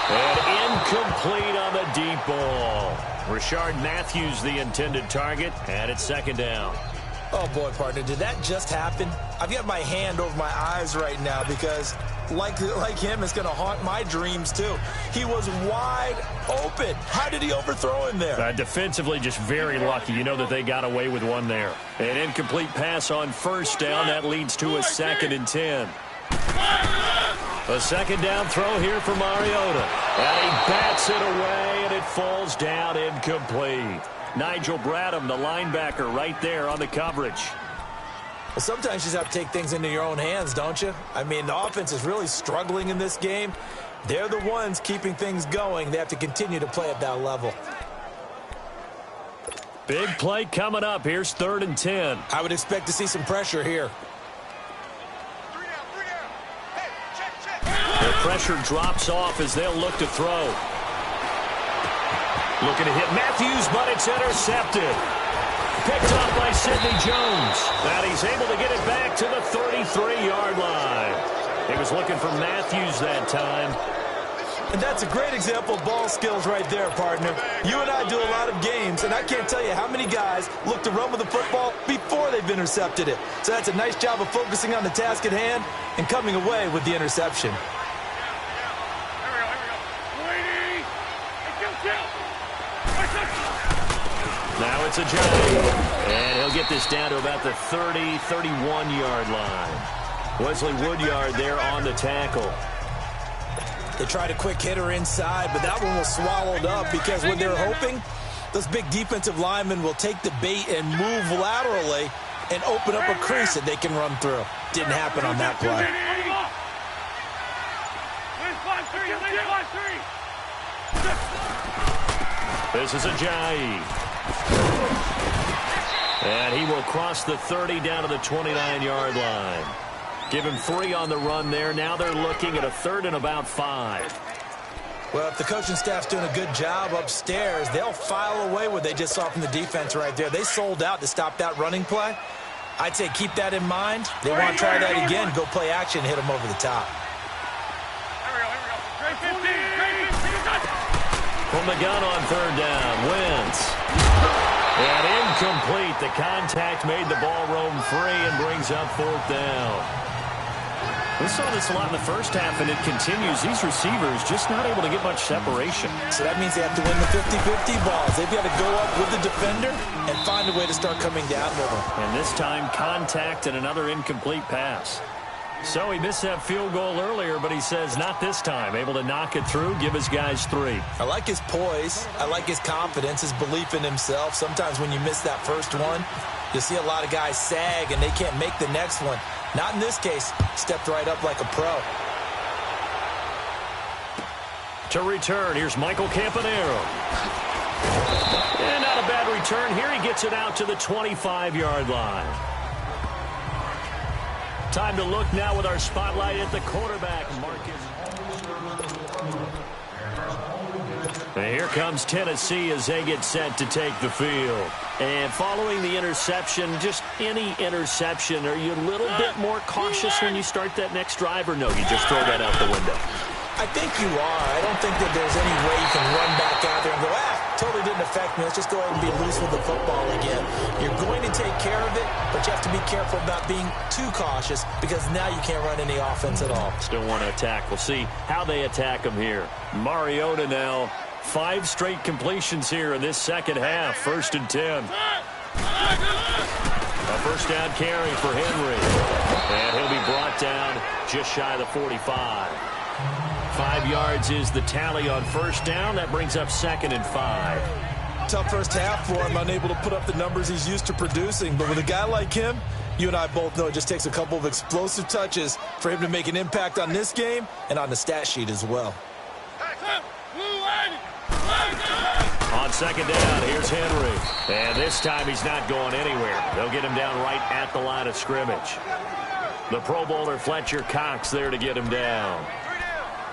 And incomplete on the deep ball. Rashard Matthews the intended target, and it's second down. Oh, boy, partner, did that just happen? I've got my hand over my eyes right now because, like him, it's going to haunt my dreams, too. He was wide open. How did he overthrow him there? Defensively, just very lucky. You know that they got away with one there. An incomplete pass on first down. That leads to a 2nd and 10. A second down throw here for Mariota. And he bats it away, and it falls down incomplete. Nigel Bradham, the linebacker, right there on the coverage. Well, sometimes you just have to take things into your own hands, don't you? I mean, the offense is really struggling in this game. They're the ones keeping things going. They have to continue to play at that level. Big play coming up. Here's 3rd and 10. I would expect to see some pressure here. The pressure drops off as they'll look to throw. Looking to hit Matthews, but it's intercepted. Picked up by Sidney Jones. And he's able to get it back to the 33-yard line. He was looking for Matthews that time. And that's a great example of ball skills right there, partner. You and I do a lot of games, and I can't tell you how many guys look to run with the football before they've intercepted it. So that's a nice job of focusing on the task at hand and coming away with the interception. Now it's a Johnny, and he'll get this down to about the 30, 31-yard line. Wesley Woodyard there on the tackle. They tried a quick hitter inside, but that one was swallowed up because what they're hoping, those big defensive linemen will take the bait and move laterally and open up a crease that they can run through. Didn't happen on that play. This is Ajayi. And he will cross the 30 down to the 29-yard line. Give him 3 on the run there. Now they're looking at a 3rd and about 5. Well, if the coaching staff's doing a good job upstairs, they'll file away what they just saw from the defense right there. They sold out to stop that running play. I'd say keep that in mind. They want to try that again, go play action, hit them over the top. From the gun on 3rd down, Wentz. And incomplete. The contact made the ball roam free and brings up 4th down. We saw this a lot in the first half, and it continues. These receivers just not able to get much separation. So that means they have to win the 50-50 balls. They've got to go up with the defender and find a way to start coming down with them. And this time, contact and another incomplete pass. So he missed that field goal earlier, but he says not this time. Able to knock it through, give his guys 3. I like his poise. I like his confidence, his belief in himself. Sometimes when you miss that first one, you'll see a lot of guys sag and they can't make the next one. Not in this case. Stepped right up like a pro. To return, here's Michael Campanaro. And not a bad return. Here he gets it out to the 25-yard line. Time to look now with our spotlight at the quarterback, Marcus. And here comes Tennessee as they get set to take the field. And following the interception, just any interception, are you a little bit more cautious when you start that next drive, or no, you just throw that out the window? I think you are. I don't think that there's any way you can run back out there and go, totally didn't affect me. Let's just go ahead and be loose with the football again. You're going to take care of it, but you have to be careful about being too cautious because now you can't run any offense at all. Still want to attack. We'll see how they attack him here. Mariota now, 5 straight completions here in this second half. 1st and 10. A first down carry for Henry. And he'll be brought down just shy of the 45. 5 yards is the tally on first down. That brings up 2nd and 5. Tough first half for him, unable to put up the numbers he's used to producing. But with a guy like him, you and I both know it just takes a couple of explosive touches for him to make an impact on this game and on the stat sheet as well. On 2nd down, here's Henry. And this time he's not going anywhere. They'll get him down right at the line of scrimmage. The Pro Bowler Fletcher Cox there to get him down.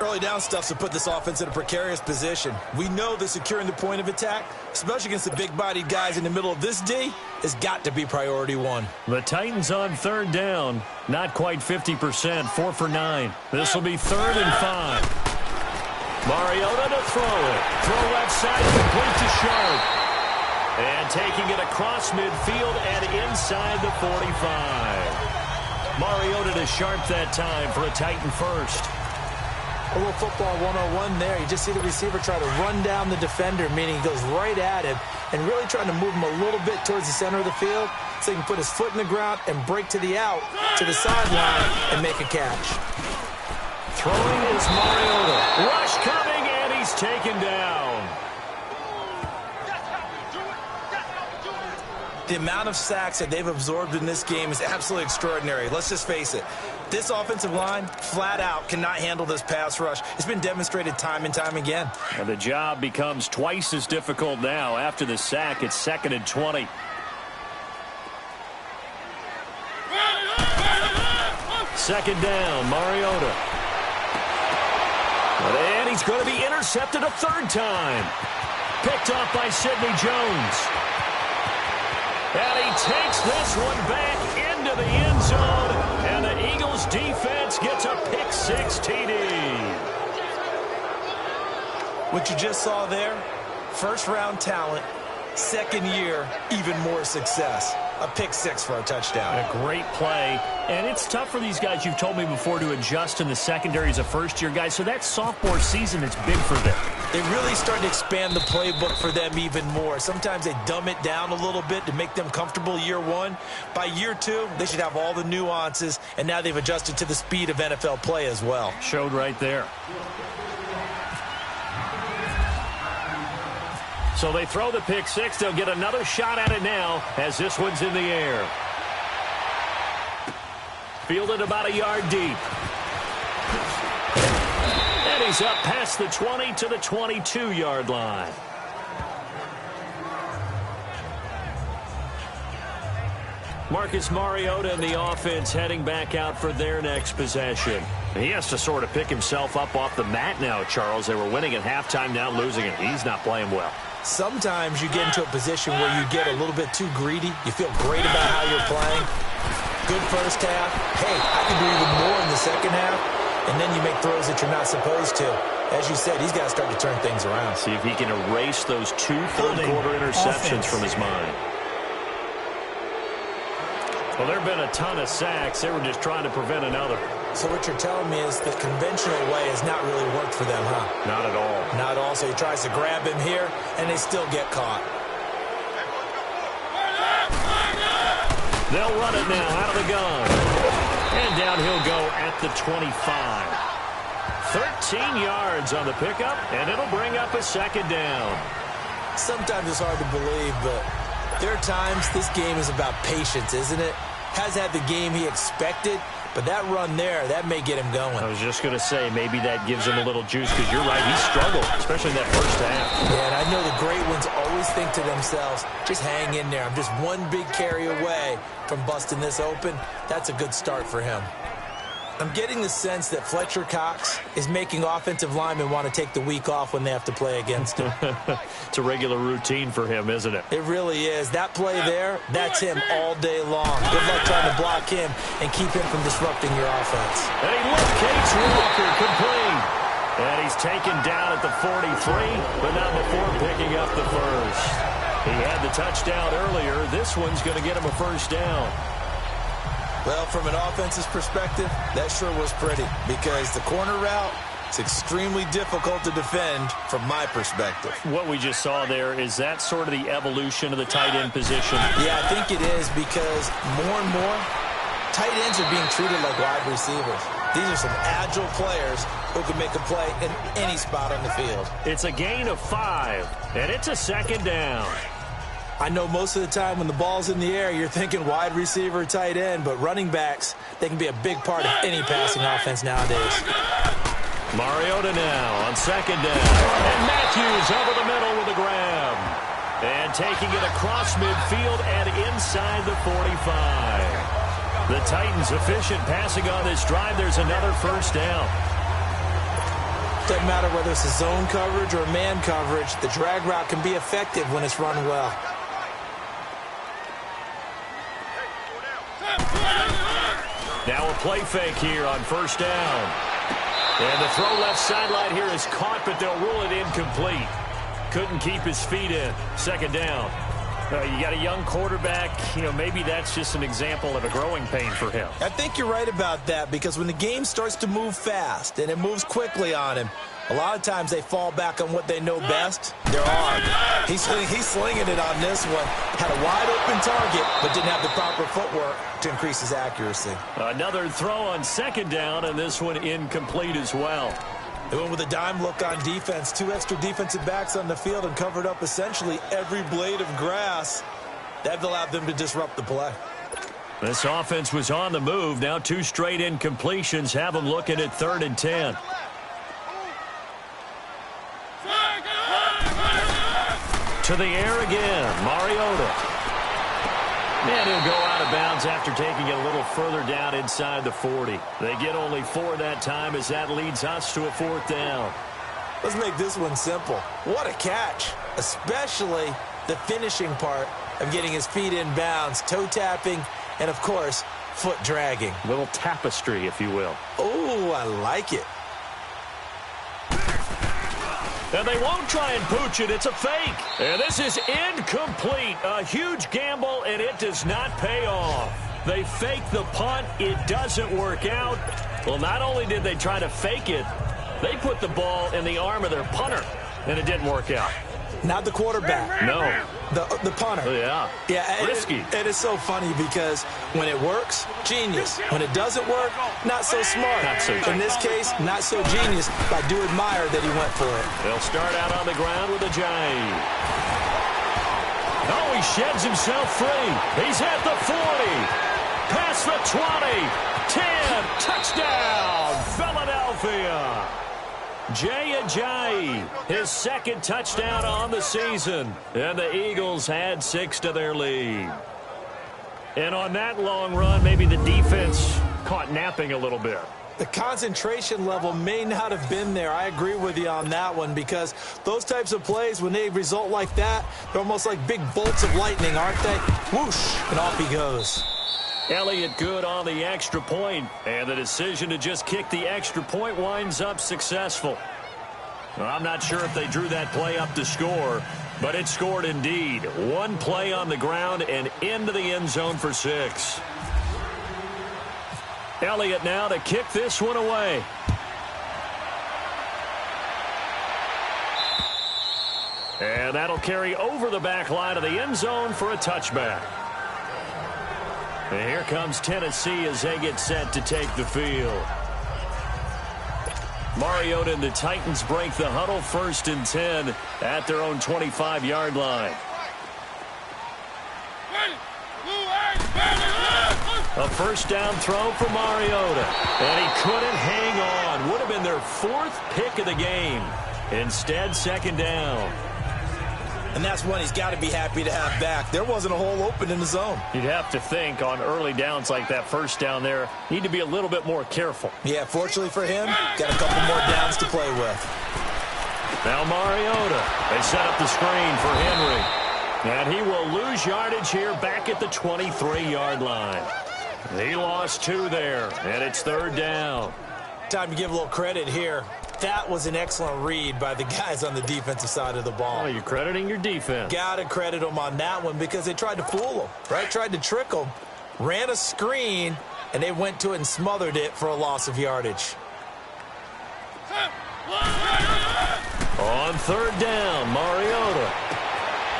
Early down stuff to put this offense in a precarious position. We know that securing the point of attack, especially against the big-bodied guys in the middle of this D, has got to be priority 1. The Titans on 3rd down. Not quite 50%, 4 for 9. This will be 3rd and 5. Mariota to throw it. Throw left side, complete to Sharp. And taking it across midfield and inside the 45. Mariota to Sharp that time for a Titan first. A little football 101 there. You just see the receiver try to run down the defender, meaning he goes right at him and really trying to move him a little bit towards the center of the field so he can put his foot in the ground and break to the out, to the sideline, and make a catch. Throwing is Mariota. Rush coming, and he's taken down. The amount of sacks that they've absorbed in this game is absolutely extraordinary. Let's just face it. This offensive line, flat out, cannot handle this pass rush. It's been demonstrated time and time again. And the job becomes twice as difficult now. After the sack, it's 2nd and 20. Second down, Mariota. And he's going to be intercepted a third time. Picked off by Sidney Jones. And he takes this one back into the end zone. And the Eagles defense gets a pick-6 TD. What you just saw there, first-round talent, second year, even more success. A pick-6 for a touchdown. A great play. And it's tough for these guys, you've told me before, to adjust in the secondary as a first-year guy. So that sophomore season is big for them. They really start to expand the playbook for them even more. Sometimes they dumb it down a little bit to make them comfortable year one. By year two, they should have all the nuances, and now they've adjusted to the speed of NFL play as well. Showed right there. So they throw the pick-6. They'll get another shot at it now as this one's in the air. Fielded about a yard deep. And he's up past the 20 to the 22-yard line. Marcus Mariota and the offense heading back out for their next possession. He has to sort of pick himself up off the mat now, Charles. They were winning at halftime, now losing it. He's not playing well. Sometimes you get into a position where you get a little bit too greedy. You feel great about how you're playing. Good first half. Hey, I can do even more in the second half. And then you make throws that you're not supposed to. As you said, he's got to start to turn things around. See if he can erase those 2 third-quarter interceptions from his mind. Well, there have been a ton of sacks. They were just trying to prevent another. So what you're telling me is the conventional way has not really worked for them, huh? Not at all. Not at all. So he tries to grab him here, and they still get caught. They'll run it now out of the gun. And down he'll go at the 25. 13 yards on the pickup, and it'll bring up a second down. Sometimes it's hard to believe, but there are times this game is about patience, isn't it? Has had the game he expected, but that run there, that may get him going. I was just going to say, maybe that gives him a little juice, because you're right, he struggled, especially in that first half. Yeah, and I know the great ones always think to themselves, just hang in there. I'm just one big carry away from busting this open. That's a good start for him. I'm getting the sense that Fletcher Cox is making offensive linemen want to take the week off when they have to play against him. It's a regular routine for him, isn't it? It really is. That play there, that's him all day long. Good luck trying to block him and keep him from disrupting your offense. And he locates Walker, complete. And he's taken down at the 43, but not before picking up the first. He had the touchdown earlier. This one's going to get him a first down. Well, from an offense's perspective, that sure was pretty because the corner route is extremely difficult to defend from my perspective. What we just saw there, is that sort of the evolution of the tight end position? Yeah, I think it is because more and more, tight ends are being treated like wide receivers. These are some agile players who can make a play in any spot on the field. It's a gain of 5, and it's a second down. I know most of the time when the ball's in the air, you're thinking wide receiver, tight end, but running backs, they can be a big part of any passing offense nowadays. Mariota now on second down. And Matthews over the middle with a grab. And taking it across midfield and inside the 45. The Titans efficient passing on this drive. There's another first down. Doesn't matter whether it's a zone coverage or man coverage, the drag route can be effective when it's run well. Now a play fake here on first down. And the throw left sideline here is caught, but they'll rule it incomplete. Couldn't keep his feet in. Second down. You got a young quarterback. Maybe that's just an example of a growing pain for him. I think you're right about that, because when the game starts to move fast and it moves quickly on him, a lot of times they fall back on what they know best, their arm. He's slinging it on this one. Had a wide-open target, but didn't have the proper footwork to increase his accuracy. Another throw on second down, and this one incomplete as well. They went with a dime look on defense. 2 extra defensive backs on the field and covered up essentially every blade of grass. That allowed them to disrupt the play. This offense was on the move. Now 2 straight incompletions have them looking at 3rd and 10. To the air again, Mariota. And he'll go out of bounds after taking it a little further down inside the 40. They get only 4 that time as that leads us to a 4th down. Let's make this one simple. What a catch, especially the finishing part of getting his feet in bounds, toe tapping, and, of course, foot dragging. Little tapestry, if you will. Oh, I like it. And they won't try and pooch it. It's a fake. And this is incomplete. A huge gamble, and it does not pay off. They fake the punt. It doesn't work out. Well, not only did they try to fake it, they put the ball in the arm of their punter, and it didn't work out. Not the quarterback. No. The punter. Yeah. Risky. It is so funny because when it works, genius. When it doesn't work, not so smart. Not so genius. In this case, not so genius. But I do admire that he went for it. They'll start out on the ground with a jive. Oh, he sheds himself free. He's at the 40. Past the 20. 10. Touchdown, Philadelphia. Jay Ajayi, his 2nd touchdown on the season. And the Eagles add 6 to their lead. And on that long run, maybe the defense caught napping a little bit. The concentration level may not have been there. I agree with you on that one, because those types of plays, when they result like that, they're almost like big bolts of lightning, aren't they? Whoosh, and off he goes. Elliott good on the extra point, and the decision to just kick the extra point winds up successful. Well, I'm not sure if they drew that play up to score, but it scored indeed. 1 play on the ground and into the end zone for 6. Elliott now to kick this one away. And that'll carry over the back line of the end zone for a touchback. And here comes Tennessee as they get set to take the field. Mariota and the Titans break the huddle, 1st and 10 at their own 25-yard line. A 1st down throw for Mariota. And he couldn't hang on. Would have been their 4th pick of the game. Instead, 2nd down. And that's one he's got to be happy to have back. There wasn't a hole open in the zone. You'd have to think on early downs like that 1st down there, need to be a little bit more careful. Yeah, fortunately for him, got a couple more downs to play with. Now Mariota. They set up the screen for Henry. And he will lose yardage here back at the 23-yard line. He lost 2 there, and it's 3rd down. Time to give a little credit here. That was an excellent read by the guys on the defensive side of the ball. Oh, you're crediting your defense. Got to credit them on that one because they tried to fool them, right? Tried to trick them, ran a screen, and they went to it and smothered it for a loss of yardage. On 3rd down, Mariota.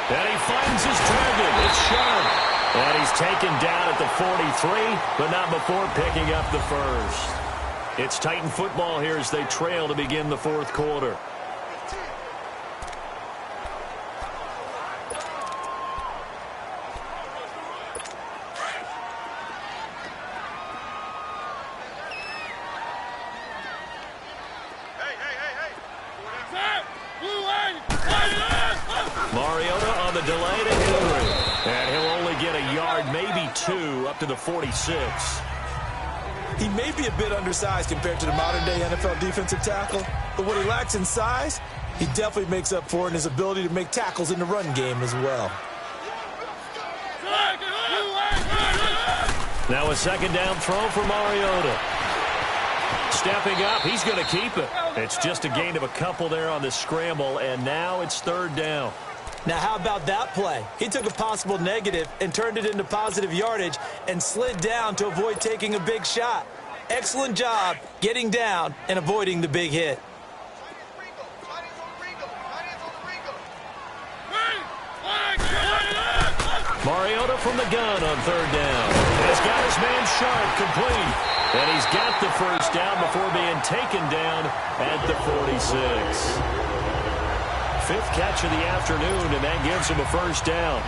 And he finds his target. It's sharp. And he's taken down at the 43, but not before picking up the 1st. It's Titan football here as they trail to begin the 4th quarter. Mariota on the delay to Henry. And he'll only get a yard, maybe 2, up to the 46. He may be a bit undersized compared to the modern-day NFL defensive tackle, but what he lacks in size, he definitely makes up for in his ability to make tackles in the run game as well. Now a 2nd down throw for Mariota. Stepping up, he's going to keep it. It's just a gain of a couple there on the scramble, and now it's third down. Now, how about that play? He took a possible negative and turned it into positive yardage and slid down to avoid taking a big shot. Excellent job getting down and avoiding the big hit. Mariota from the gun on third down. Has got his man Sharp complete. And he's got the first down before being taken down at the 46. Fifth catch of the afternoon, and that gives him a first down.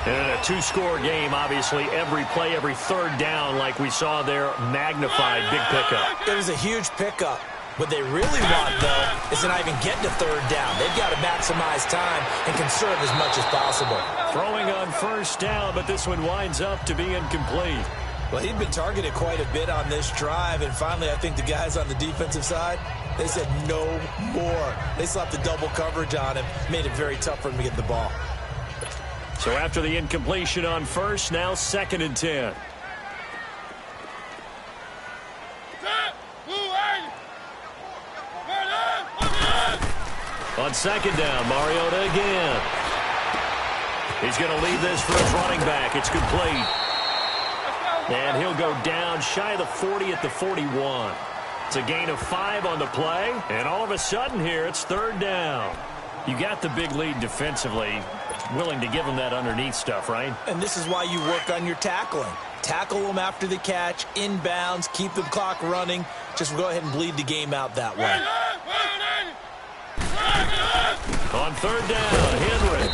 And in a two-score game, obviously, every play, every third down, like we saw there, magnified, big pickup. It was a huge pickup. What they really want, though, is to not even get to third down. They've got to maximize time and conserve as much as possible. Throwing on first down, but this one winds up to be incomplete. Well, he'd been targeted quite a bit on this drive, and finally I think the guys on the defensive side, they said no more. They slapped the double coverage on him, made it very tough for him to get the ball. So after the incompletion on first, now 2nd and 10. On 2nd down, Mariota again. He's going to leave this for his running back. It's complete. And he'll go down shy of the 40 at the 41. It's a gain of 5 on the play. And all of a sudden here, it's third down. You got the big lead defensively. Willing to give them that underneath stuff, right? And this is why you work on your tackling. Tackle them after the catch, inbounds, keep the clock running. Just go ahead and bleed the game out that way. On third down, Henry.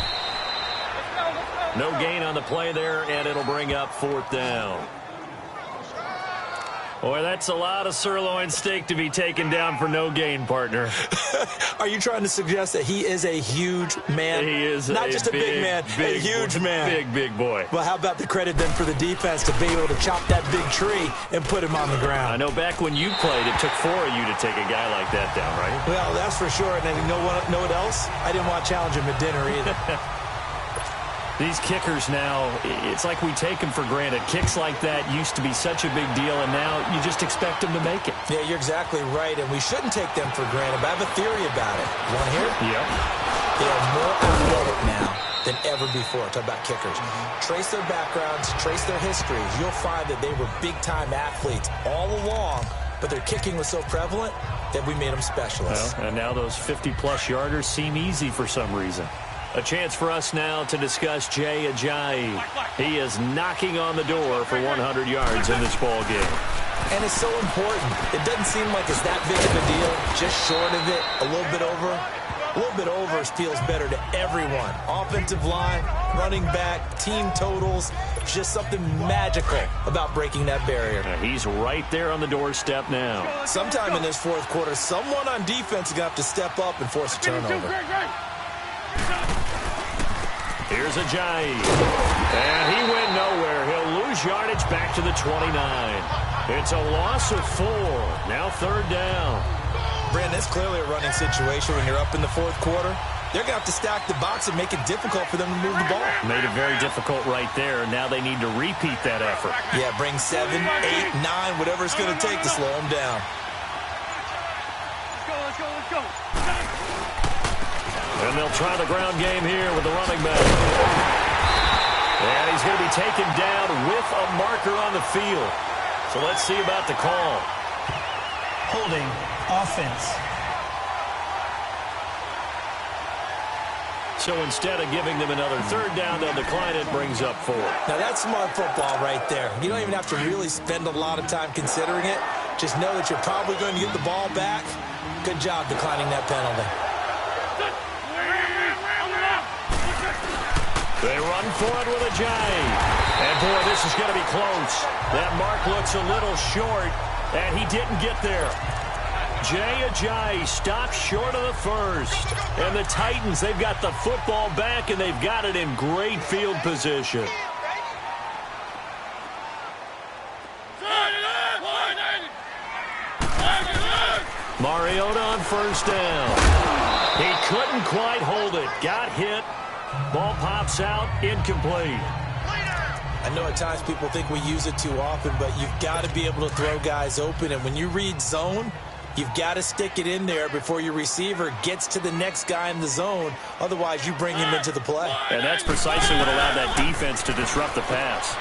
No gain on the play there, and it'll bring up 4th down. Boy, that's a lot of sirloin steak to be taken down for no gain, partner. Are you trying to suggest that he is a huge man? He is not just a big man, a huge man. Big boy. Well, how about the credit then for the defense to be able to chop that big tree and put him on the ground? I know back when you played, it took 4 of you to take a guy like that down, right? Well, that's for sure. And then you know what else? I didn't want to challenge him at dinner either. These kickers now, it's like we take them for granted. Kicks like that used to be such a big deal, and now you just expect them to make it. Yeah, you're exactly right, and we shouldn't take them for granted, but I have a theory about it. You want to hear it? Yep. They are more athletic now than ever before. Talk about kickers. Trace their backgrounds, trace their histories. You'll find that they were big-time athletes all along, but their kicking was so prevalent that we made them specialists. Well, and now those 50-plus yarders seem easy for some reason. A chance for us now to discuss Jay Ajayi. He is knocking on the door for 100 yards in this ball game. And it's so important. It doesn't seem like it's that big of a deal. Just short of it, a little bit over. A little bit over feels better to everyone. Offensive line, running back, team totals. Just something magical about breaking that barrier. Now he's right there on the doorstep now. Sometime in this fourth quarter, someone on defense is going to have to step up and force a turnover. Here's Ajayi. And he went nowhere. He'll lose yardage back to the 29. It's a loss of 4. Now third down. Brandon, it's clearly a running situation when you're up in the fourth quarter. They're going to have to stack the box and make it difficult for them to move the ball. Made it very difficult right there. Now they need to repeat that effort. Yeah, bring 7, 8, 9, whatever it's going to take to slow them down. Let's go. And they'll try the ground game here with the running back. And he's going to be taken down with a marker on the field. So let's see about the call. Holding offense. So instead of giving them another third down, they'll decline it, brings up 4. Now that's smart football right there. You don't even have to really spend a lot of time considering it. Just know that you're probably going to get the ball back. Good job declining that penalty. They run for it with Ajayi. And, boy, this is going to be close. That mark looks a little short, and he didn't get there. Jay Ajayi stops short of the first. And the Titans, they've got the football back, and they've got it in great field position. Mariota on first down. He couldn't quite hold it. Got hit. Ball pops out, incomplete. I know at times people think we use it too often, but you've got to be able to throw guys open. And when you read zone, you've got to stick it in there before your receiver gets to the next guy in the zone. Otherwise, you bring him into the play. And that's precisely what allowed that defense to disrupt the pass.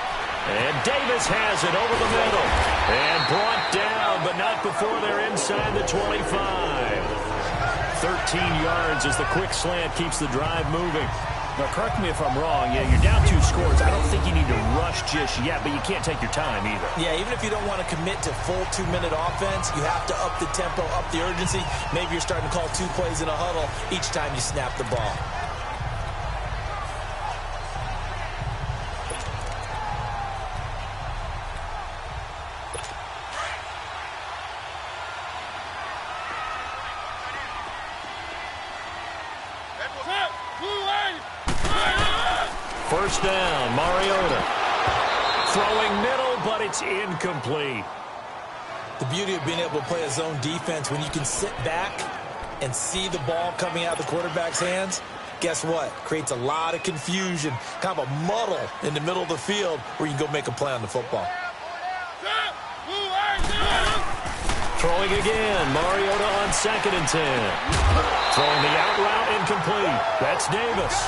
And Davis has it over the middle. And brought down, but not before they're inside the 25. 13 yards as the quick slant keeps the drive moving. Now, correct me if I'm wrong. Yeah, you're down 2 scores. I don't think you need to rush just yet, but you can't take your time either. Yeah, even if you don't want to commit to full 2-minute offense, you have to up the tempo, up the urgency. Maybe you're starting to call 2 plays in a huddle each time you snap the ball. First down, Mariota. Throwing middle, but it's incomplete. The beauty of being able to play a zone defense when you can sit back and see the ball coming out of the quarterback's hands, guess what? Creates a lot of confusion, kind of a muddle in the middle of the field where you can go make a play on the football. Throwing again, Mariota on 2nd and 10. Throwing the out route, incomplete. That's Davis.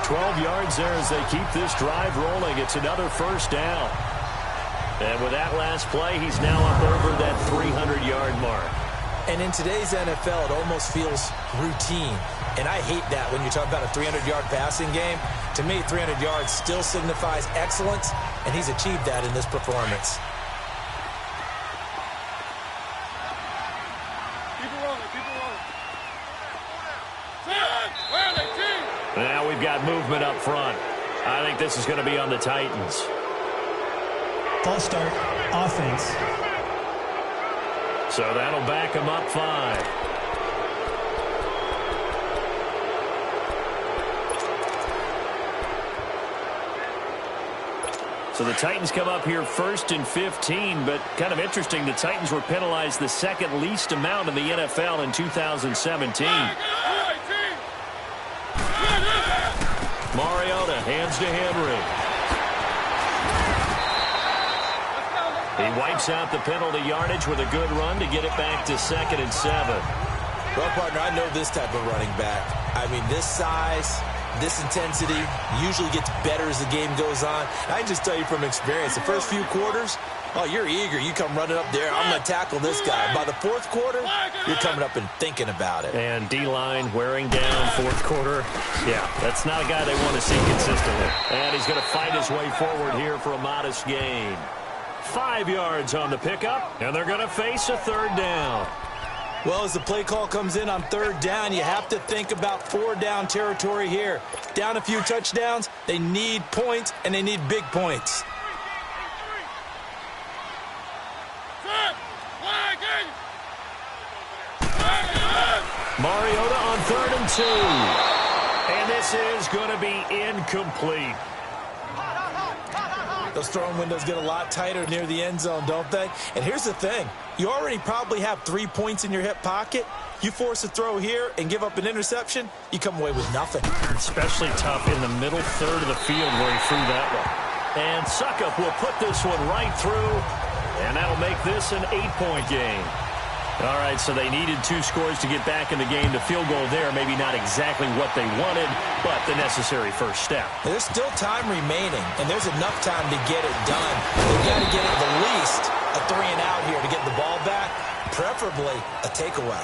12 yards there as they keep this drive rolling. It's another first down. And with that last play, he's now up over that 300-yard mark. And in today's NFL, it almost feels routine. And I hate that when you talk about a 300-yard passing game. To me, 300 yards still signifies excellence, and he's achieved that in this performance. Now we've got movement up front. I think this is going to be on the Titans. False start, offense. So that'll back them up 5. So the Titans come up here 1st and 15, but kind of interesting, the Titans were penalized the 2nd least amount in the NFL in 2017. Mariota hands to Henry. He wipes out the penalty yardage with a good run to get it back to 2nd and 7. Well, partner, I know this type of running back. I mean, this size, this intensity usually gets better as the game goes on. I can just tell you from experience, the first few quarters, oh, you're eager. You come running up there. I'm going to tackle this guy. By the 4th quarter, you're coming up and thinking about it. And D-line wearing down 4th quarter. Yeah, that's not a guy they want to see consistently. And he's going to fight his way forward here for a modest gain. 5 yards on the pickup, and they're going to face a 3rd down. Well, as the play call comes in on 3rd down, you have to think about 4-down territory here. Down a few touchdowns, they need points, and they need big points. Mariota on 3rd and 2. And this is going to be incomplete. Those throwing windows get a lot tighter near the end zone, don't they? And here's the thing. You already probably have 3 points in your hip pocket. You force a throw here and give up an interception, you come away with nothing. Especially tough in the middle third of the field where he threw that one. And Suckup will put this one right through, and that'll make this an 8-point game. All right, so they needed 2 scores to get back in the game. The field goal there, maybe not exactly what they wanted, but the necessary first step. There's still time remaining, and there's enough time to get it done. They've got to get at the least a 3-and-out here to get the ball back, preferably a takeaway.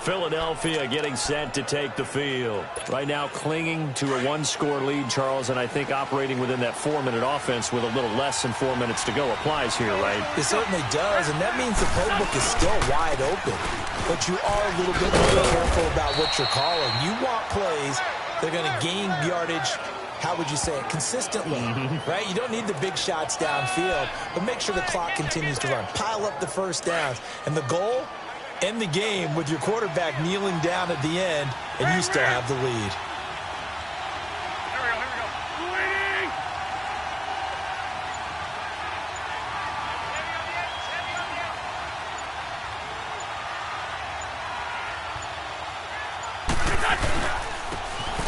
Philadelphia getting set to take the field. Right now clinging to a 1-score lead, Charles, and I think operating within that 4-minute offense with a little less than 4 minutes to go applies here, right? It certainly does, and that means the playbook is still wide open. But you are a little bit more careful about what you're calling. You want plays that are going to gain yardage, how would you say it, consistently, right? You don't need the big shots downfield, but make sure the clock continues to run. Pile up the first downs, and the goal, end the game with your quarterback kneeling down at the end, and you still have the lead.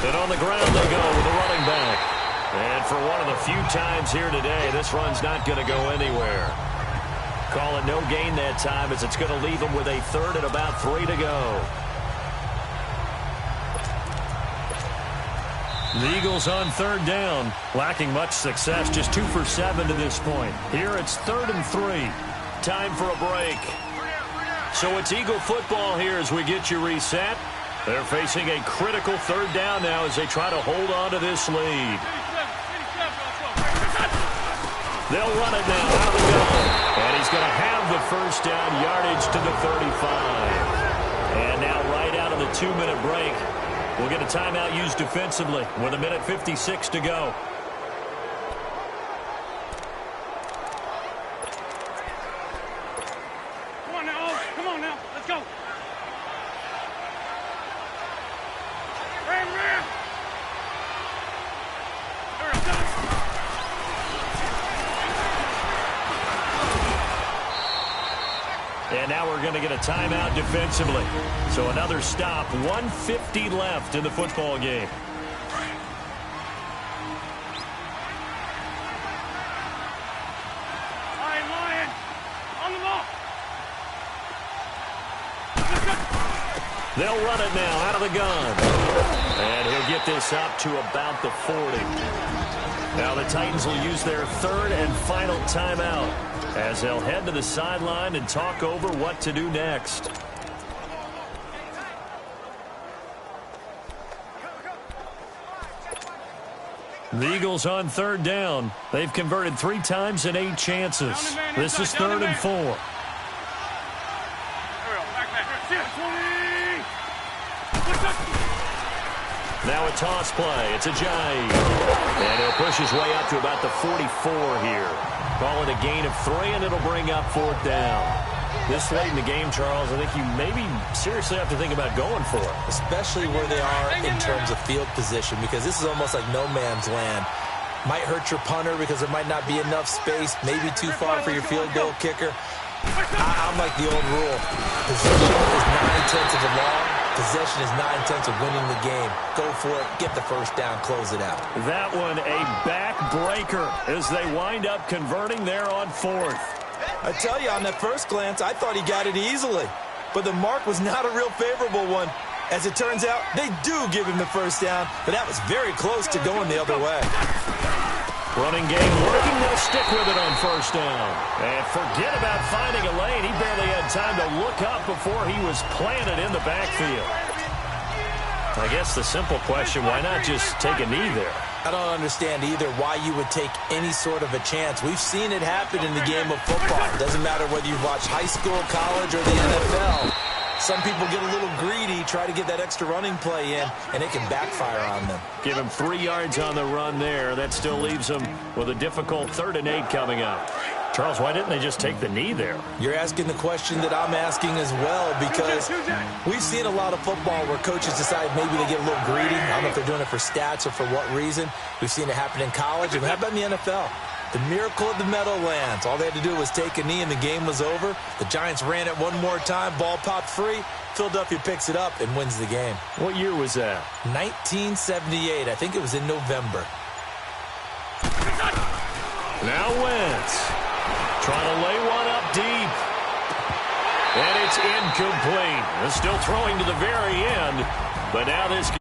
And on the ground they go with the running back. And for one of the few times here today, this run's not going to go anywhere. Call it no gain that time as it's going to leave them with a third and about 3 to go. The Eagles on third down, lacking much success, just 2 for 7 to this point. Here it's 3rd and 3. Time for a break. So it's Eagle football here as we get you reset. They're facing a critical third down now as they try to hold on to this lead. They'll run it now out of the gun. And he's going to have the first down, yardage to the 35. And now right out of the 2-minute break, we'll get a timeout used defensively with 1:56 to go. Come on now. Come on now. Let's go. Man. And now we're going to get a timeout defensively. So another stop. 1:50 left in the football game. Lion. On the ball. They'll run it now out of the gun. And he'll get this up to about the 40. Now the Titans will use their third and final timeout as they'll head to the sideline and talk over what to do next. The Eagles on third down. They've converted 3 times in 8 chances. This is 3rd and 4. Now a toss play. It's a jive. And he'll push his way up to about the 44 here. Call it a gain of 3, and it'll bring up 4th down. This late in the game, Charles, I think you maybe seriously have to think about going for it. Especially where they are in terms of field position, because this is almost like no man's land. Might hurt your punter because there might not be enough space, maybe too far for your field goal kicker. I'm like the old rule. Possession is 9/10 of the law. Possession is 9/10 of winning the game. Go for it. Get the first down. Close it out. That one a backbreaker as they wind up converting there on 4th. I tell you, on that first glance, I thought he got it easily. But the mark was not a real favorable one. As it turns out, they do give him the first down, but that was very close to going the other way. Running game working. They'll stick with it on first down. And forget about finding a lane. He barely had time to look up before he was planted in the backfield. I guess the simple question, why not just take a knee there? I don't understand either why you would take any sort of a chance. We've seen it happen in the game of football. It doesn't matter whether you've watched high school, college, or the NFL. Some people get a little greedy, try to get that extra running play in, and it can backfire on them. Give him 3 yards on the run there. That still leaves him with a difficult 3rd and 8 coming up. Charles, why didn't they just take the knee there? You're asking the question that I'm asking as well, because we've seen a lot of football where coaches decide maybe they get a little greedy. I don't know if they're doing it for stats or for what reason. We've seen it happen in college, and how about in the NFL? The miracle of the Meadowlands. All they had to do was take a knee and the game was over. The Giants ran it one more time. Ball popped free. Philadelphia picks it up and wins the game. What year was that? 1978. I think it was in November. Now Wentz trying to lay one up deep. And it's incomplete. They're still throwing to the very end. But now this